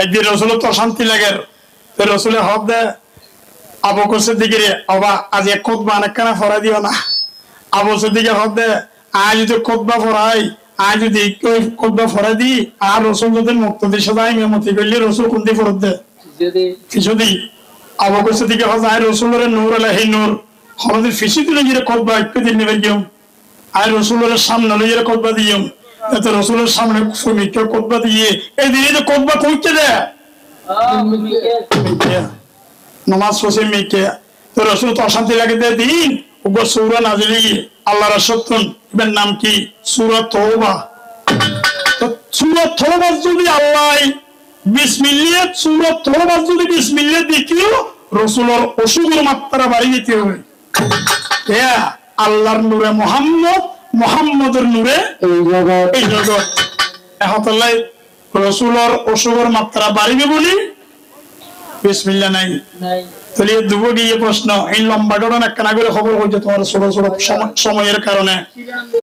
একদিন রসুল তো শান্তি লাগে, তো রসুলের হক দে আবু বকর সিদ্দিকের অবা আজ এক খুতবা অনেকখানা ফরা দিও না। আবু সিদ্দিকের হক দে আজ যদি খুতবা ফরাই, আজ যদি খুতবা ফরা দি আর রসুল যদি মুক্তি সদাই মেমতি করলে রসুল কোনটি ফরত দে যদি আবু বকর সিদ্দিকের হক আয় রসুলের নূর আলাহি নূর হরদের ফিসি তুলে গিয়ে খুতবা একটু দিন নেবে গিয়ে আর রসুলের সামনে লইয়ে খুতবা দিও, এত রসুলের সামনে শ্রমিককে খুতবা দিয়ে এই দিনে যে খুতবা পৌঁছে দেয় নমাজ পড়ছে মেয়েকে, তো রসুল তো অশান্তি লাগে দেয় দিন উপর সূরা নাজিলি আল্লাহর সত্যন এর নাম কি সূরা তওবা। তো সূরা তওবা যদি আল্লাহ বিসমিল্লাহ সূরা তওবা যদি বিসমিল্লাহ দেখিও রসুলের অসুরের মাত্রা বাড়িয়ে দিতে হবে। হ্যাঁ আল্লাহর নূরে মুহাম্মদ, মুহাম্মদের নূরে এই জগৎ। এখন রসুলের অসুরের মাত্রা বাড়িবে বলি বিসমিল্লাহ নাই তাহলে দুবো গিয়ে প্রশ্ন এই লম্বা ঘটনা কেন করে খবর হয়েছে তোমার ছোট ছোট সময়ের কারণে।